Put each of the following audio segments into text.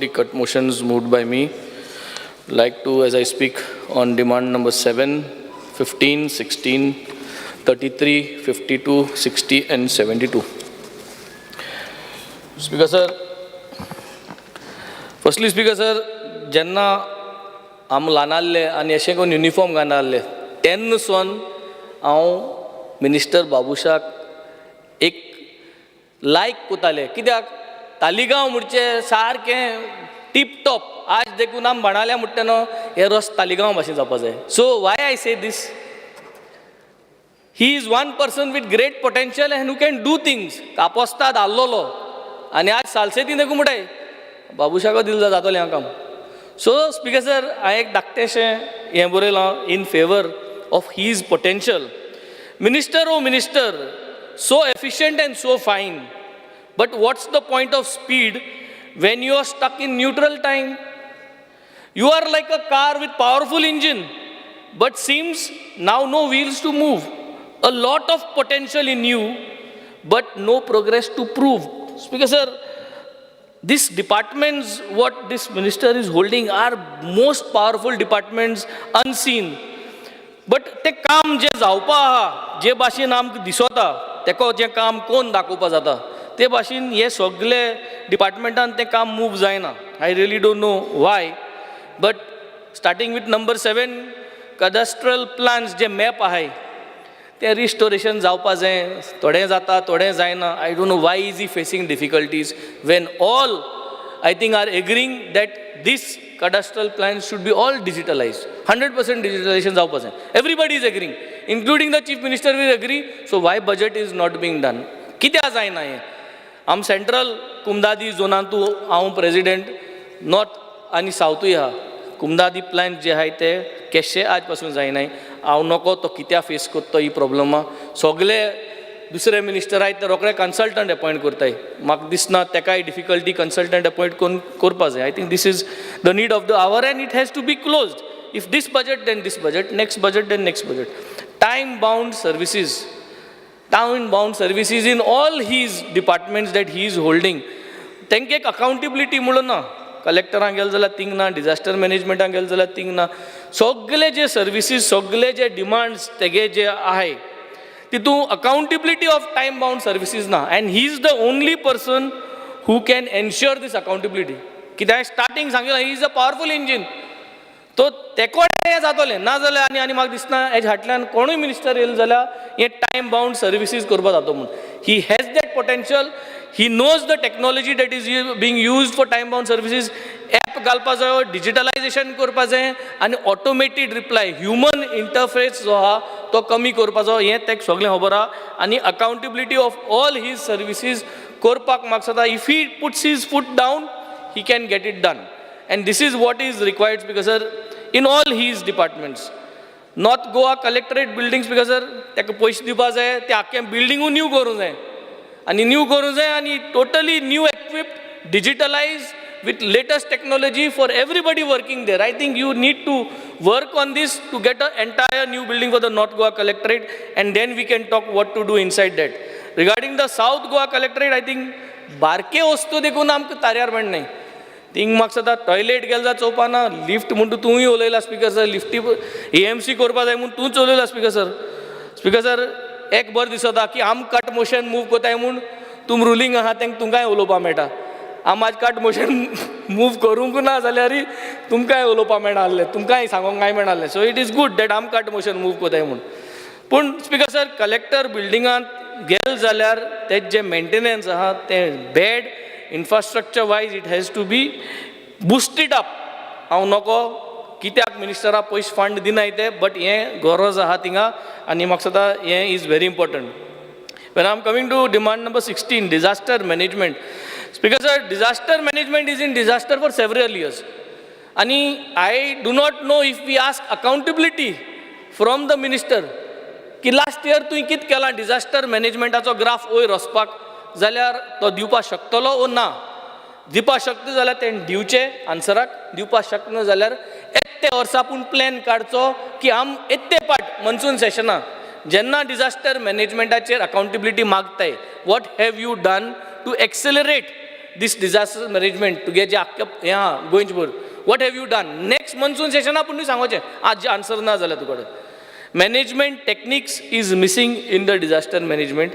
the cut motions moved by me. Like to, as I speak on demand number 7, 15, 16, 33, 52, 60 and 72. Speaker sir, firstly Speaker sir, jenna am lanalle ani ashe kon uniform घालनाले 10 son हांव minister बाबुशाक एक लायक कोताले कित्याक तालिगांव म्हणचे सारकें tip top आज देखून आम बाणाल्या म्हणटा न्हू हे रस तालिगांव भाशेन जावपा जाय. So why I say this, he is one person with great potential and who can do things. कापोस्ताद आल्लोलो आनी आज सालसेती देखून म्हणटाय बाबुशाको दिल जातलें हांव काम. सो स्पीकर सर हांवें एक धाकटेंशें हें बरयलां in favour of his potential. Minister, oh minister, so efficient and so fine. But what's the point of speed when you are stuck in neutral time? You are like a car with powerful engine, but seems now no wheels to move. A lot of potential in you, but no progress to prove. Speaker sir, these departments, what this minister is holding are most powerful departments unseen. But ते काम जे जावपा आहा जे भाशेन आमकां दिसता तेको जें काम कोण दाखोवपा जाता ते भाशेन हे सगळे डिपार्टमेंटान तें काम मूव जायना. I really don't know why. But starting with number 7 cadastral plans जे मॅप आहाय ते रिस्टोरेशन जावपा जाय. थोडें जाता थोडें जायना. I don't know why is he facing difficulties when all I think are agreeing that this cadastral plans should be all digitalized. 100% digitalization जावपा जाय. Everybody is agreeing, including the chief minister will agree. So why budget is not being done? कित्या जायना हें? आम central कुमदादी जोनांतू हांव president north आनी सावथूय आहा. कुमदादी plan जे आहाय ते केशे आज पासून जायनाय. हांव नको तो कित्या फेस करता ही प्रॉब्लमा. सगळे दुसरे मिनिस्टर आहाय ते रोखडे कन्सल्टंट अपॉयंट करताय. म्हाका दिसना तेकाय डिफिकल्टी कन्सल्टंट अपॉयंट करपा जाय. I think this is the need of the hour and it has to be closed. If this budget then this budget, next budget then next budget. Time bound services in all his departments that he is holding. तेंका एक accountability म्हणून ना. कलेक्टरांक गेले जाल्यार thing ना, disaster मॅनेजमेंटाक गेले जाल्यार thing ना. सगळे जे सर्विसीस सगळे जे डिमांड्स तेगे जे आहाय तितू accountability of time bound services ना. And he is the only person who can ensure this accountability. कित्याक स्टार्टींग सांगितलं he is a powerful engine. तो तेकोड हें जातलें ना जाल्यार आनी म्हाका दिसना हेजे फाटल्यान कोणूय मिनिस्टर येयलो जाल्यार हें टायम बाउंड सर्विसीस करपा जाता म्हणून. He has that potential. He knows the technology that is being used for time bound services. App घालपा जाय, डिजिटलायजेशन करपा जाय आनी ऑटोमेटेड रिप्लाय ह्युमन इंटरफेस जो आहा तो कमी करपाचो हें तेका सगळें खबर आहा. आनी accountability of all his services करपाक म्हाका सदां if he puts his foot down he can get it done. And this is what is required speaker sir in all his departments. North Goa collectorate building speaker sir तेका पयशे दिवपा जाय. ते आख्खें बिल्डिंगू new करूं जाय आनी totally new equipped digitalise with latest technology for everybody working there. I think you need to work on this to get an entire new building for the North Goa Collectorate and then we can talk what to do inside that. Regarding the South Goa Collectorate, I think बारके वस्तू देखून आमकां तार्यार मेळना. Thing म्हाका सदां toilet गेले जाल्यार चोवपाना. Lift म्हणटा तूंय उलयला स्पीकर सर. लिफ्टी AMC करपा जाय म्हूण तूंच उलयला स्पीकर सर. स्पीकर सर एक बरें दिसता की आम कट मोशन मूव कोताय म्हूण तुम रुलींग आहा तेंका तुमकांय उलोवपा मेळटा. आम आज कट मोशन मूव करूंक ना जाल्यार तुमकांय उलोवपा मेळना आसलें, तुमकांय सांगोंक काय मेळना आसलें. So it is good that आम कट मोशन मूव कोताय म्हूण. पूण स्पीकर सर कलेक्टर बिल्डिंगांत गेले जाल्यार तें जे मेंटेनन्स आहा तें bad infrastructure wise it has to be boosted up. हांव नको कित्याक मिनिस्टराक पयशे फंड दिनाय ते, बट हें गरज आहा थिंगा आनी म्हाका सदां हें is very important. When I am coming to demand number 16, disaster management. Speaker sir, disaster management is in disaster for several years. And I do not know if we ask accountability from the minister. की last year तुवें कितें केलां disaster managementचो graph वयर वचपाक जाल्यार तो दिवपाक शकतलो ओ ना. दिवपाक शकता जाल्यार तें दिवचें आन्सराक. दिवपाक शकना जाल्यार एत्ते वर्सां पूण प्लॅन काडचो की आम एत्ते पाट मनसून सेशनां जेन्ना डिजास्टर मॅनेजमेंटाचेर अकाउंटेबिलिटी मागताय, what have you done to accelerate this disaster management to get going to what have you done? Next monsoon session आपण सांगायचे आज आन्सर ना झाला तुकडे. Management techniques is missing in the disaster management.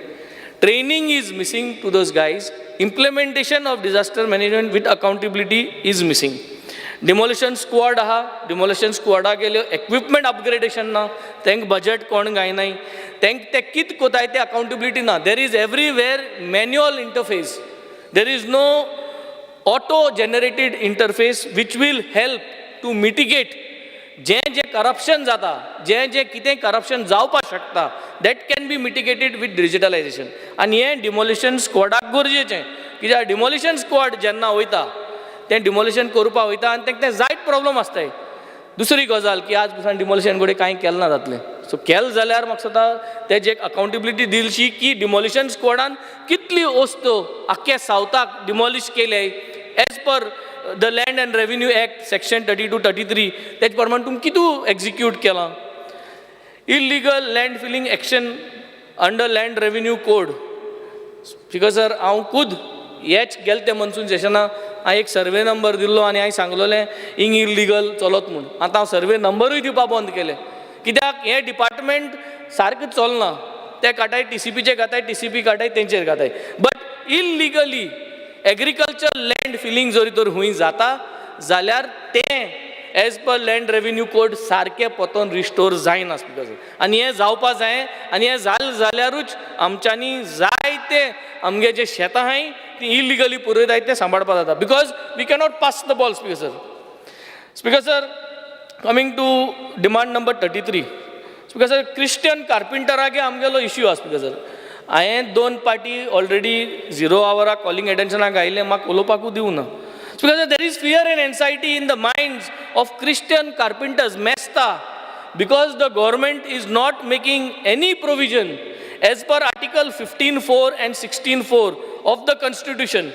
Training is missing to those guys. Implementation of disaster management with accountability is missing. Demolition squad demolition squad गेले equipment upgradation ना त्यांक budget कोण गाय नाही त्यांक ते कित कोताय ते accountability ना. There is everywhere manual interface. There is no auto generated interface which will help to mitigate जे corruption जाता जे कितें corruption जावपाक शकता that can be mitigated with digitalization. आणि हे demolition squad गरजेचें कित्याक demolition squad जेन्ना वयता तें डिमोलिशन करपाक वयता आनी तेंकां जायत प्रॉब्लम आसताय. दुसरी गजाल की आज पासून डिमोलिशन कडेन कांय केलें ना जातलें. सो केलें जाल्यार म्हाका दिसता तेजी एक अकाउंटेबिलिटी दिलशी की डिमोलिशन स्क्वॉडान कितली वस्तू आख्या सावथाक डिमोलिश केले as per the land and revenue act section 32-33 तेज प्रमाण तुमी कितू एक्झिक्यूट केलां. Illegal land filling action under land revenue code because sir हांव खुद हेच गेले ते मनसून सेशना हांवें एक सर्वे नंबर दिल्लो आनी हांवें सांगलोलें हिंग इल्लिगल चलत म्हूण. आतां हांव सर्वे नंबरूय दिवपाक बंद केलें कित्याक हें डिपार्टमेंट सारकें चलना. ते काटाय TCPचे घाताय TCP काटाय तेंचेर घाताय. बट इल्लिगली एग्रीकल्चर लँड फिलिंग जरी तर हूंय जाता जाल्यार तें as per land revenue code सारकें पोतोन रिस्टोर जायना बिकॉज आनी हें जावपाक जाय आनी हें जालें जाल्यारूच आमच्यांनी जायते आमगे जे शेतां आहाय ती इल्लिगली पुरयताय ते सांबाळपाक जाता because we cannot pass the ball speaker sir coming to demand number 33 speaker sir Christian कार्पेंटरागे आमगेलो इश्यू आसा स्पीकर सर. हांवें 2 पाटी ऑलरेडी 0 आवराक कॉलिंग एटेन्शनाक आयिल्लें म्हाका उलोवपाकूच दिवना. Because there is fear and anxiety in the minds of Christian carpenters, Mesta, because the government is not making any provision as per Article 15.4 and 16.4 of the Constitution,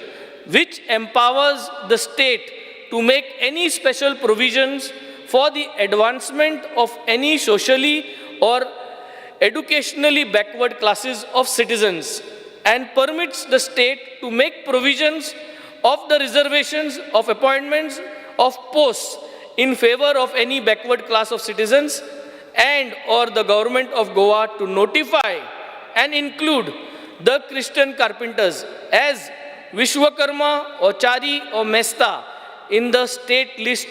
which empowers the state to make any special provisions for the advancement of any socially or educationally backward classes of citizens and permits the state to make provisions of the reservations of appointments of posts in favor of any backward class of citizens and or the government of Goa to notify and include the Christian carpenters as Vishwakarma or Chari or Mesta in the state list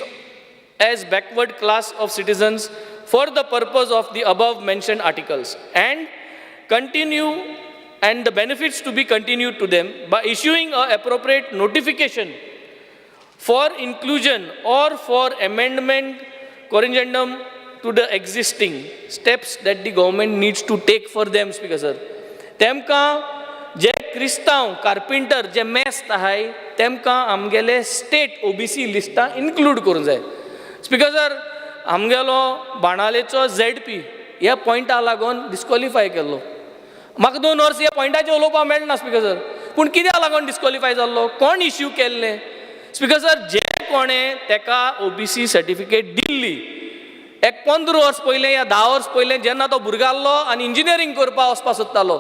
as backward class of citizens for the purpose of the above mentioned articles and continue and the benefits to be continued to them by issuing an appropriate notification for inclusion or for amendment corrigendum to the existing steps that the government needs to take for them speaker sir. तेमकां जे क्रिस्तांव carpenter जे मेस्त आहाय तेमकां आमगेले state OBC लिस्टां include करूंक जाय स्पीकर सर. आमगेलो बाणालेचो ZP ह्या पॉयंटा लागून डिस्क्वॉलिफाय केल्लो. म्हाका 2 वर्स ह्या पॉयंटाचेर उलोवपाक मेळना स्पीकर सर. पूण कित्याक लागून डिस्क्वॉलिफाय जाल्लो कोण इश्यू केल्लें स्पीकर सर. जे कोणें तेका OBC सर्टिफिकेट दिल्ली एक 15 वर्स पयलें या 10 वर्स पयलें जेन्ना तो भुरगो आसलो आनी इंजिनियरींग करपाक वचपाक सोदतालो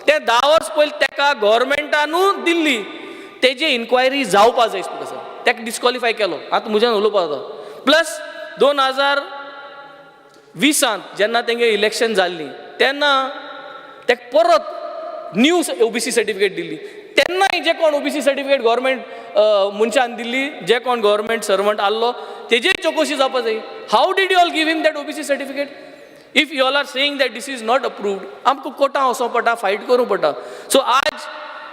ते 10 वर्स पयलीं तेका गव्हर्मेंटानूच दिल्ली तेजी इन्क्वायरी जावपाक जाय स्पीकर सर. तेका डिस्क्वॉलिफाय केलो. आतां म्हज्यान उलोवपाक जाता. प्लस 2020 जेन्ना तेंगे इलेक्शन जाल्ली तेन्ना तेका परत न्यू OBC सर्टिफिकेट दिल्ली. तेन्नाय जे कोण OBC सर्टिफिकेट गव्हर्मेंट मनशान दिल्ली जे कोण गव्हर्मेंट सर्वंट आसलो तेजी चवकशी जावपाक जाय. How did you all give him that OBC certificate if you all are saying that this is not approved. आमकां कोर्टां वचों पडटा फायट करूंक पडटा. सो आज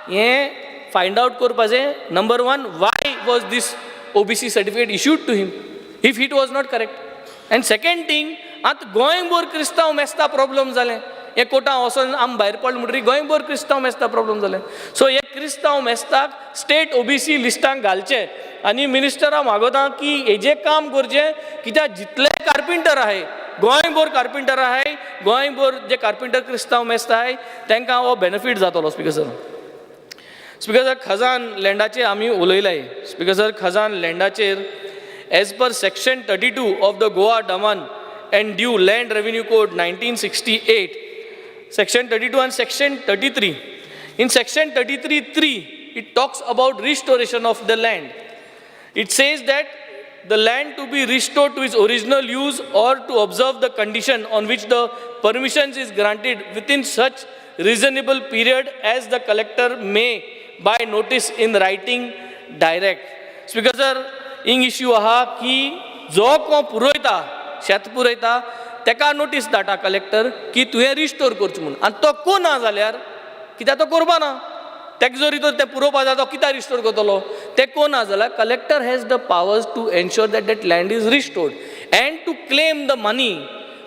हें फायंड आवट करपाक जाय. Number 1 why was this OBC certificate issued to him if it was not correct. And second thing आतां गोंयभर क्रिस्तांव मेस्ता प्रॉब्लम जालें. हे कोर्टां वचोन आम भायर पडले म्हणटरी गोंयभर क्रिस्तांव मेस्ता प्रॉब्लम जालें. सो हे क्रिस्तांव मेस्ताक स्टेट OBC लिस्टांक घालचे आनी मिनिस्टराक मागोता की हेजें काम करचें कित्याक जितले कार्पेंटर आहाय गोंयभर कार्पेंटर आहाय गोंयभर जे कार्पेंटर क्रिस्तांव मेस्ता आहाय तांकां हो बेनिफीट जातलो speaker sir. Speaker sir khazan लँडाचेर आमी उलयलाय स्पीकर सर. खजान लँडाचेर as per section 32 of the Goa Daman and due land revenue code 1968 section 32 and section 33. In section 33(3) it talks about restoration of the land. It says that the land to be restored to its original use or to observe the condition on which the permissions is granted within such reasonable period as the collector may by notice in writing direct. Speaker sir, ing issue aha ki जो को पुरोयता शेत पुरोयता तेका notice धाडटा collector की तुवें restore करचें म्हणून आनी तो को ना जाल्यार कित्याक तो करपा ना तेका जरी तर तें पुरोवपा जाय तो कित्याक रिस्टोर करतलो तें को ना जाल्यार collector has the powers to ensure that that land is restored and to claim the money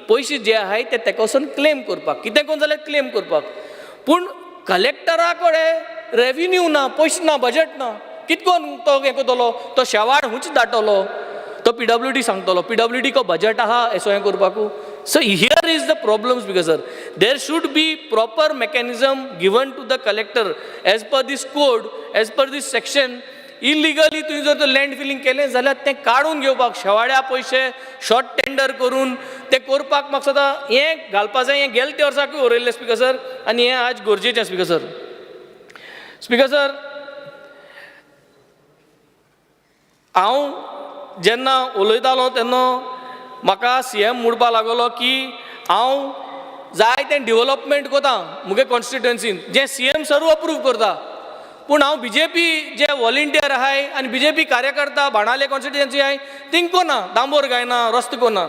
पयशे जे आहाय ते तेका वचून क्लेम करपाक कितें कोण जाल्यार क्लेम करपाक पूण कलेक्टरा कडेन रेव्हेन्यू ना पयशे ना बजेट ना कितकोन तो हें करतलो तो शेवाड हुंच धाडटलो तो PWD सांगतलो PWD को बजेट आहा एसो हें करपाकू so here is the problems because sir there should be proper mechanism given to the collector as per this code as per this section illegally तुवें जर लँड फिलिंग केलें जाल्यार तें काडून घेवपाक शेवाड्या पयशे शॉर्ट टेंडर करून तें करपाक म्हाका सदां हें घालपा जाय हें गेल्या वर्साकूय उरयल्लें स्पिकर सर आनी हें आज गरजेचें स्पिकर सर. स्पिकर सर हांव जेन्ना उलयतालो तेन्ना म्हाका CM म्हणपाक लागलो की हांव जाय तें डेव्हलपमेंट कोता मुगे कॉन्स्टिट्युएन्सीन जें CM सरू अप्रूव करता पूण हांव BJP जे व्हॉलिंटियर आहाय आनी BJP कार्यकर्ता बाणाले कॉन्स्टिट्युएन्सी आहाय थिंग कोना डांबोर गायना रस्तो कोना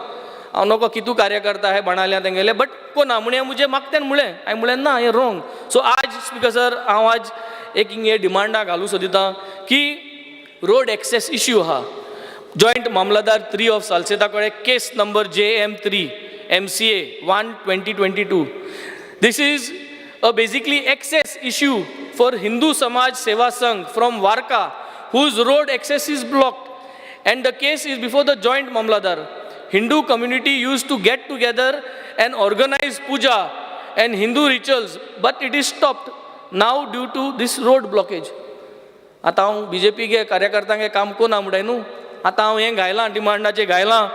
हांव नोको कितू कार्यकर्ता आहाय बाणाल्या तेंगेले बट कोना म्हणे मुजे म्हाका तें म्हणलें हांवें म्हणलें ना हें रॉंग सो आज स्पिकर सर हांव आज एक हिंगे डिमांडा घालूं सोदिता की रोड एक्सेस इश्यू आहा जॉइंट मामलादार 3 ऑफ सालसेता कडेन case number JM3 MCA 1/2022 this is a basically access issue for Hindu Samaj Seva Sangh from Varka whose road access is blocked and the case is before the joint mamladar. Hindu community used to get together and organize puja and Hindu rituals but it is stopped now due to this road blockage. आता हांव BJP गे कार्यकर्त्यांगे काम कोना म्हणटाय न्हू आता हांव हें घायलां डिमांडाचें घायलां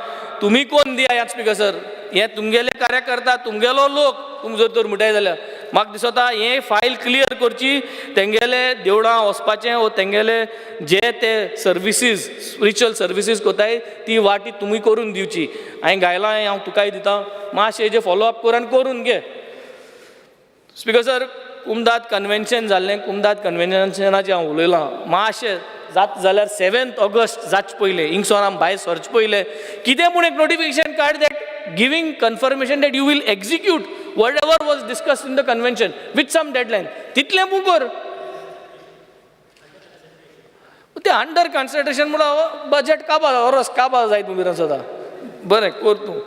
तुमी कोण दिया स्पिकर सर हें तुमगेले कार्यकर्ता तुमगेलो लोक तुमी जर तर म्हणटाय जाल्यार म्हाका दिसता हें फायल क्लियर करची तेंगेले देवळां वचपाचें वो तेंगेले जे ते सर्विसीस स्पिरिच्युअल सर्विसीस कोताय ती वाटी तुमी करून दिवची हांवें घायलां हें हांव तुकाय दितां मातशें हेजें फॉलोअप कर आनी करून घे. स्पिकर सर कुमदाद कन्वेन्शन जाल्लें कुमदाद कन्वेन्शनाचें हांव उलयलां मातशें जात जाल्यार 7 ऑगस्ट जाचे पयलें हिंगसोन आमी भायर सरचे पयलें कितें पूण एक नोटिफिकेशन काड that giving confirmation that you will execute whatever was discussed in the convention with some deadline तितलें पूण कर तें अंडर कन्सिडरेशन म्हणून बजेट काबा वरस काबा जाय तुमी सदां बरें कर तूं.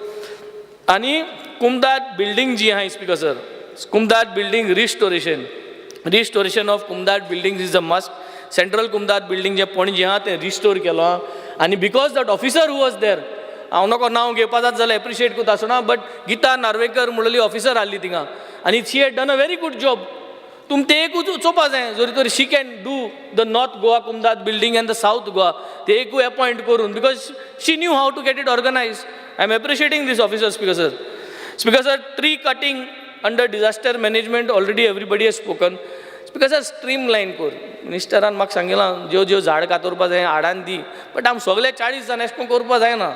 आनी कुमदाद बिल्डींग जी आहाय स्पिकर सर कुमदाद बिल्डींग रिस्टोरेशन ऑफ कुमदाद building is a must. Central कुमदाद बिल्डींग जे पणजी आहा तें रिस्टोर केलां आनी because that officer who was there हांव नको नांव घेवपा जाता जाल्यार एप्रिशिएट करता आसतना बट गीता नार्वेकर म्हणलेली ऑफिसर आहली थिंगा आनी she had done a very good job तुमी ते एकूच चोवपा जाय जरी तर she can do the north Goa कुमदाद building end the South Goa ते एकूय अपॉयंट करून because she knew how to get it organised I am appreciating this officer speaker sir. Speaker sir tree cutting under disaster management already everybody has spoken speaker sir streamline कर मिनिस्टरान म्हाका सांगिलां ज्यो झाड कातरपा जाय हाडान दी but आमी सगळे 40 जाण एशें करून करपा जायना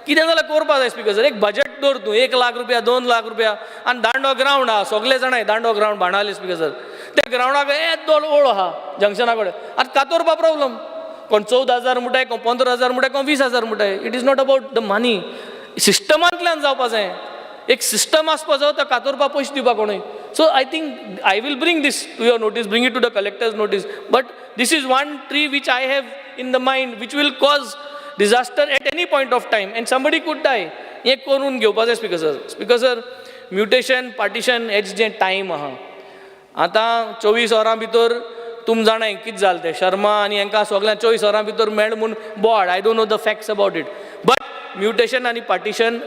कितें जाल्यार करपा जाय स्पिकर सर एक बजेट दवर तूं 1 लाख रुपया 2 लाख रुपया आनी दांडो ग्रावंड आहा सगळे जाणाय दांडो ग्रावंड बांदाले स्पिकर सर त्या ग्रावंडाक येदोल ओळ आहा जंक्शना कडेन आतां कातरपा प्रॉब्लम कोण 14,000 म्हणटाय कोण 15,000 म्हणटाय कोण 20,000 म्हणटाय it is not about the money सिस्टमांतल्यान जावपा जाय एक सिस्टम आसपा जाय तो कातरपा पयशे दिवपा कोणूय. So I think I will bring this to your notice, bring it to the collector's notice. But this is one tree which I have in the mind which will cause disaster at any point of time and somebody could die. हे करून घेवपा जाय speaker sir. Speaker sir mutation partition हेच जे time आहा आतां 24 वरां भितर तुमी जाणाय कितें जालें तें शर्मा आनी हांकां सगळ्यांक 24 वरां भितर मेळ म्हूण board I don't know the facts about it but mutation आनी partition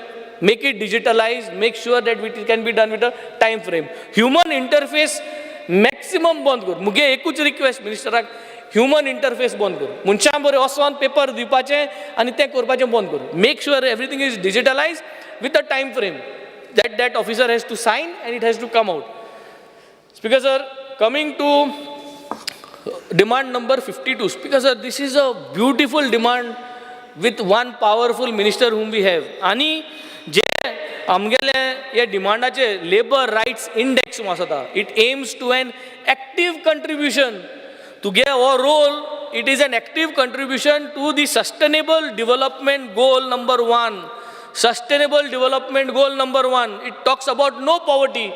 make it digitalized, make sure that it can be done with a time frame. Human interface maximum बंद कर मुगे एकूच रिक्वेस्ट मिनिस्टराक ह्युमन इंटरफेस बंद कर मनशां बरें वचोन पेपर दिवपाचें आनी तें करपाचें बंद कर make sure everything is digitalise with a time frame that officer has to sign and it has to come out. Speaker sir, coming to Demand number 52. Speaker sir, this is a beautiful demand with one powerful minister whom we have. Ani je amgele ye demandache labor rights index masata. It aims to an active contribution to give our role. It is an active contribution to the sustainable development goal number 1. Sustainable development goal number 1. It talks about no poverty.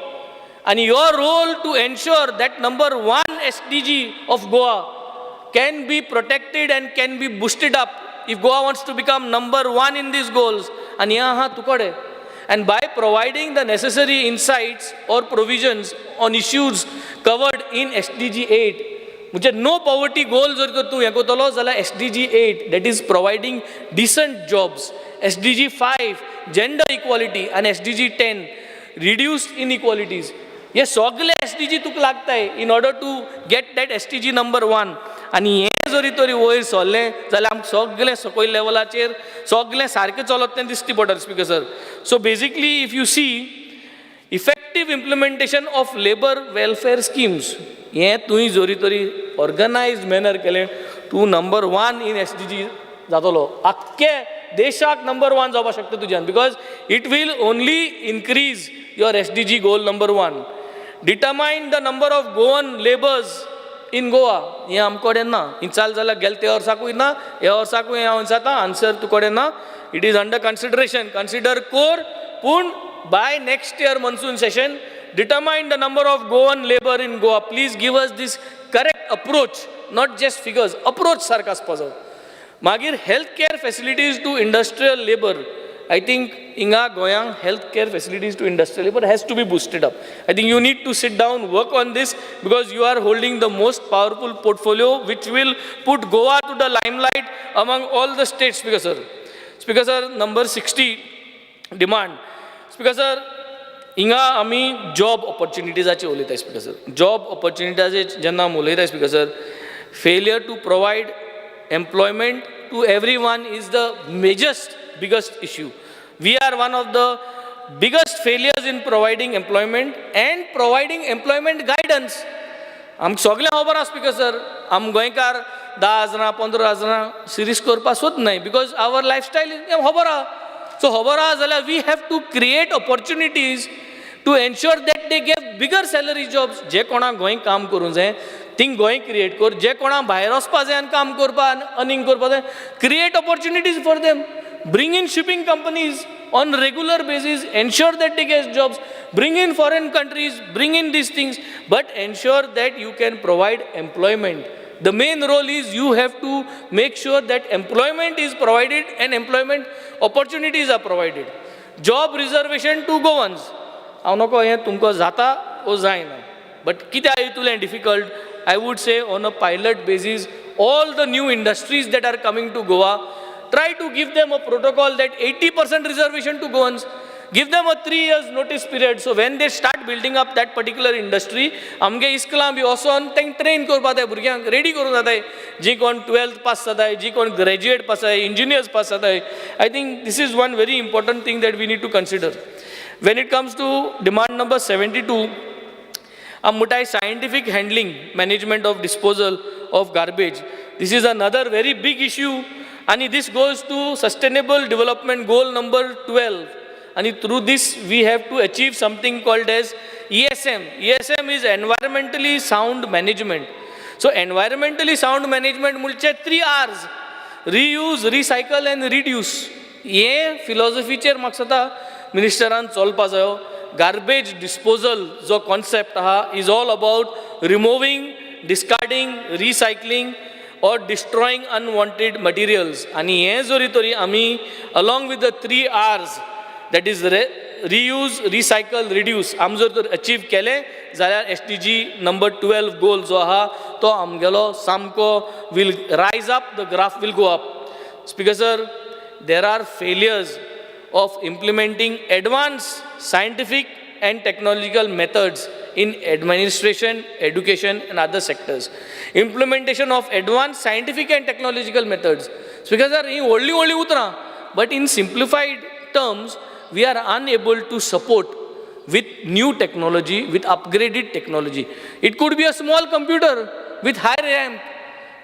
And your role to ensure that number 1 SDG of Goa can be protected and can be boosted up if Goa wants to become number 1 in these goals. And by providing the necessary insights or provisions on issues covered in SDG 8, which no poverty goals SDG 8, that is providing decent jobs, SDG 5, gender equality, and SDG 10, reduced inequalities. Yes, सगळे SDG तुक लागताय in order to get that SDG number 1. आणि हे जरी तरी वयर सरलें जाल्यार आमकां सगळे सकयल लेवलाचेर सगळे सारकें चलत तें दिसती पडटा speaker sir. So basically if you see effective implementation of labour welfare schemes हें तुवें जरी तरी ऑर्गनायज्ड मॅनर केलें तूं नंबर 1 इन SDG जातलो. आख्खे देशाक नंबर 1 जावपाक शकता तुज्यान, because it will only increase your SDG goal number 1. Determine the number of Goan laborers in Goa. हे आमकोडे ना. इंचाल जाल्यार गेल ते वर्साकूय ना, हे वर्साकूय हांव जाता आन्सर तुकोडे ना. It is under consideration. Consider core, पूण by next year monsoon session, determine the number of Goan labor in Goa. Please give us this correct approach, not just figures. Approach सारका आसपाक. मागीर healthcare facilities to industrial labor. I think inga goyang healthcare facilities to industrial labor has to be boosted up. I think you need to sit down, work on this, because you are holding the most powerful portfolio which will put Goa to the limelight among all the states. Speaker sir. Speaker sir, number 60 demand. Speaker sir, inga ami job opportunities ache ulayta speaker sir. Job opportunities jenna ulayta speaker sir. Failure to provide employment to everyone is the biggest issue. We are one of the biggest failures in providing employment and providing employment guidance. आमकां सगळें खबर आसा speaker sir, आम गोंयकार 10,000 15,000 series करपाक सोदनाय, because our lifestyle खबर आहा. So खबर आहा जाल्यार we have to create opportunities to ensure that they gave bigger salary jobs. जे कोणाक गोंय काम करूं जाय थिंग गोंय क्रिएट कर. जे कोणाक भायर वचपा जाय आनी काम करपाक अर्निंग करपा जाय, create opportunities for them. Bring in shipping companies on regular basis, ensure that they get jobs, bring in foreign countries, bring in these things, but ensure that you can provide employment. The main role is you have to make sure that employment is provided and employment opportunities are provided. Job reservation to Goans. हांव नको हें तुमकां जाता ओ जायना, but कित्याक हितूंतलें difficult? I would say on a pilot basis, all the new industries that are coming to Goa, try to give them a protocol that 80% reservation to Goans. Give them a 3 years notice period. So when they start building up that particular industry, आमगे इस्कलां बी वचोन तांकां train करपा जाय, भुरग्यांक ready करूंक जाताय. जी कोण 12th pass जाताय, जी कोण ग्रॅज्युएट पास जाताय, इंजिनियर्स पास जाताय. I think this is one very important thing that we need to consider. When it comes to demand number 72, मुठाय scientific handling, management of disposal of garbage. This is another very big issue. And this goes to sustainable development goal number 12. And through this we have to achieve something called as ESM. ESM is environmentally sound management. So environmentally sound management mulche 3 R's: reuse, recycle and reduce. Ye philosophy chair maksata ministeran cholpa jayo. Garbage disposal jo concept is all about removing, discarding, recycling or destroying unwanted materials. And हे जरी तरी आमी along with the 3 R's, that is reuse, recycle, reduce, आम जर तर achieve केले जाल्यार SDG number 12 goal जो आहा तो आमगेलो सामको will rise up, the graph will go up. Speaker sir, there are failures of implementing advanced scientific and technological methods in administration, education and other sectors. Implementation of advanced scientific and technological methods. Because he only utra, but in simplified terms, we are unable to support with new technology, with upgraded technology. It could be a small computer, with high ramp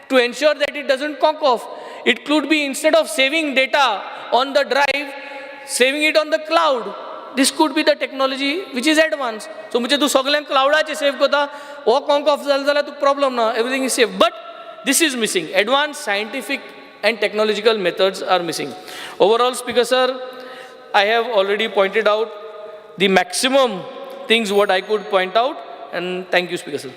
to ensure that it doesn't conk off. It could be, instead of saving data on the drive, saving it on the cloud. This could be the technology which is advanced. So मुझे तू सगळ्यांक क्लाउडाचे save करता, हो conk off जालें जाल्यार तू problem ना, everything is safe. But this is missing. Advanced scientific and technological methods are missing. Overall, Speaker Sir, I have already pointed out the maximum things what I could point out, and thank you, Speaker Sir.